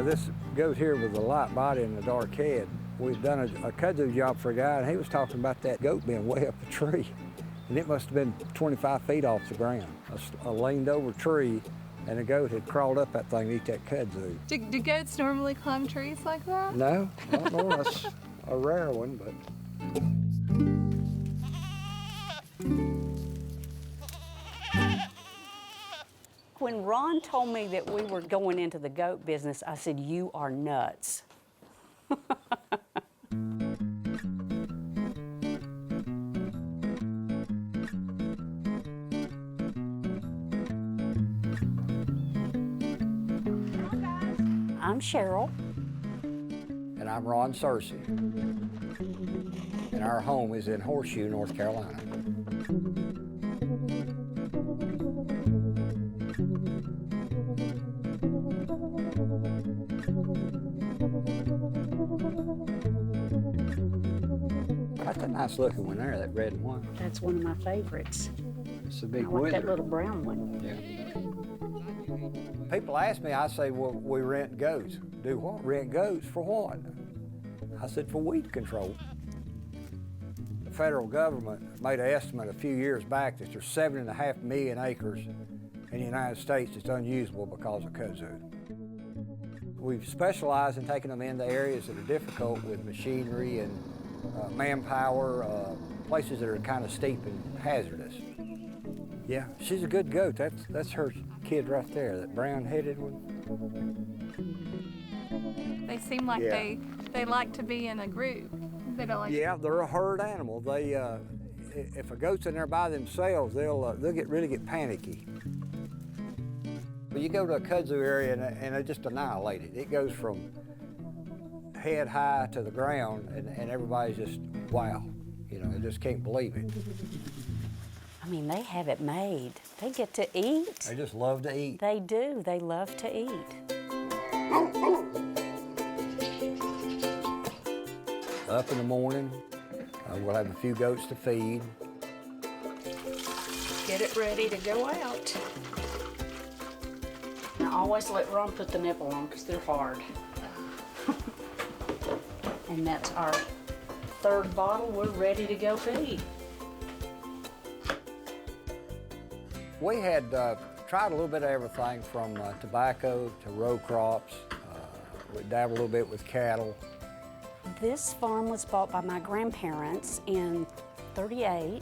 this goat here with a light body and a dark head. We've done a kudzu job for a guy, and he was talking about that goat being way up a tree. And it must have been 25 feet off the ground. A leaned over tree, and a goat had crawled up that thing to eat that kudzu. Do goats normally climb trees like that? No, not unless a rare one, but. When Ron told me that we were going into the goat business, I said, "You are nuts." I'm Cheryl. And I'm Ron Searcy. And our home is in Horseshoe, North Carolina. That's a nice looking one there, that red and white. That's one of my favorites. It's a big I like that wither. little brown one. Yeah. People ask me, I say, well, we rent goats. Do what? Rent goats for what? I said, for weed control. The federal government made an estimate a few years back that there's 7.5 million acres in the United States that's unusable because of kudzu. We've specialized in taking them into areas that are difficult with machinery and manpower, places that are kind of steep and hazardous. Yeah, she's a good goat. That's her kid right there, that brown-headed one. They seem like Yeah. they like to be in a group. They don't like. Yeah, they're a herd animal. They, if a goat's in there by themselves, they'll really get panicky. But you go to a kudzu area and they just annihilate it. It goes from head high to the ground, and everybody's just wow. You know, they just can't believe it. I mean, they have it made. They get to eat. They just love to eat. They do. They love to eat. Up in the morning, we'll have a few goats to feed. Get it ready to go out. Now, always let Ron put the nipple on because they're hard. And that's our third bottle. We're ready to go feed. We had tried a little bit of everything from tobacco to row crops. We dabbled a little bit with cattle. This farm was bought by my grandparents in '38.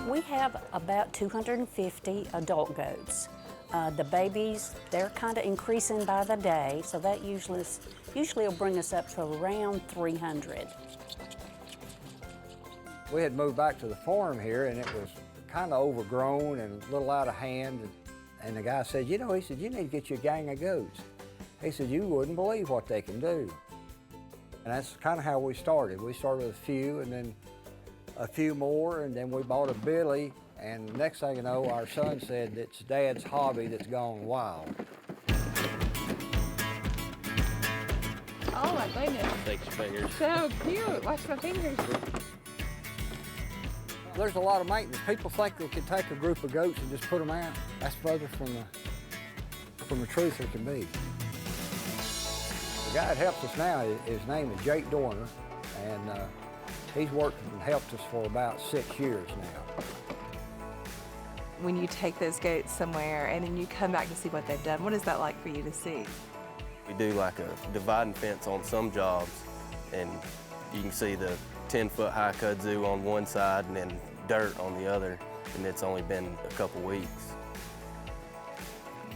We have about 250 adult goats. The babies, they're kind of increasing by the day, so that usually will bring us up to around 300. We had moved back to the farm here, and it was kind of overgrown and a little out of hand. And the guy said, you know, he said, you need to get you a gang of goats. He said, you wouldn't believe what they can do. And that's kind of how we started. We started with a few, and then a few more, and then we bought a billy. And the next thing you know, our son said it's Dad's hobby that's gone wild. Oh my goodness. Thanks, fingers. So cute. Watch my fingers. There's a lot of maintenance. People think they can take a group of goats and just put them out. That's further from the truth there can be. The guy that helps us now, his name is Jake Dorner, and he's worked and helped us for about 6 years now. When you take those goats somewhere and then you come back to see what they've done, what is that like for you to see? We do like a dividing fence on some jobs, and you can see the 10-foot high kudzu on one side and then dirt on the other, and it's only been a couple weeks.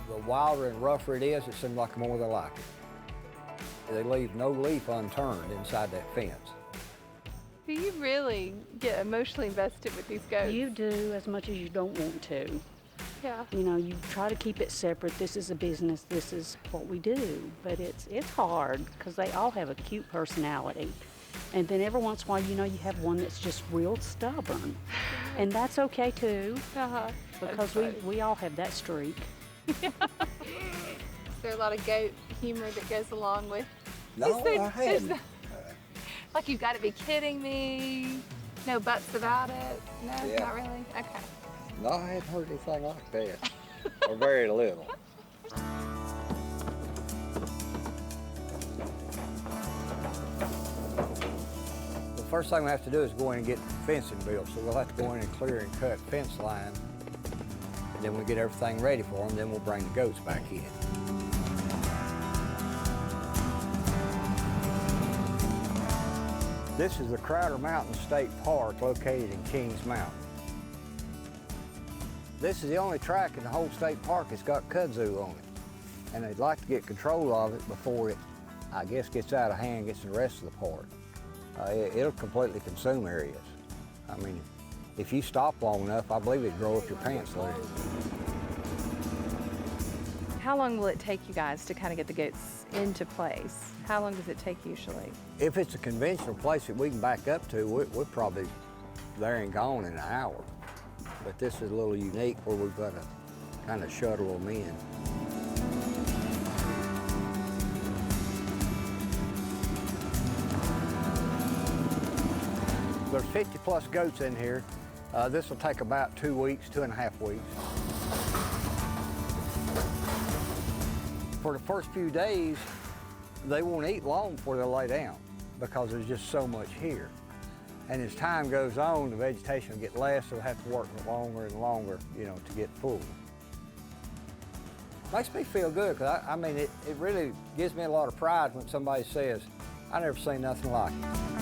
The wilder and rougher it is, it seems like the more they like it. They leave no leaf unturned inside that fence. Do you really get emotionally invested with these goats? You do as much as you don't want to. Yeah. You know, you try to keep it separate. This is a business, this is what we do. But it's hard because they all have a cute personality. And then every once in a while, you know, you have one that's just real stubborn. And that's okay too, because we all have that streak. Is there a lot of goat humor that goes along with? No, I hadn't. Like, you've got to be kidding me. No buts about it. No, Yeah. not really. Okay. No, I hadn't heard anything like that, or very little. The first thing we have to do is go in and get fencing built, so we'll have to go in and clear and cut fence line. And then we get everything ready for them, then we'll bring the goats back in. This is the Crowder Mountain State Park located in Kings Mountain. This is the only track in the whole state park that's got kudzu on it. And they'd like to get control of it before it, I guess, gets out of hand, gets in the rest of the park. It'll completely consume areas. I mean, if you stop long enough, I believe it'd grow up your pants loose. How long will it take you guys to kind of get the goats into place? How long does it take usually? If it's a conventional place that we can back up to, we're probably there and gone in an hour. But this is a little unique where we've got to kind of shuttle them in. There's 50 plus goats in here. This will take about 2 weeks, 2.5 weeks. For the first few days, they won't eat long before they'll lay down because there's just so much here. And as time goes on, the vegetation will get less, so they'll have to work longer and longer, you know, to get full. Makes me feel good, because I mean, it really gives me a lot of pride when somebody says, I never seen nothing like it.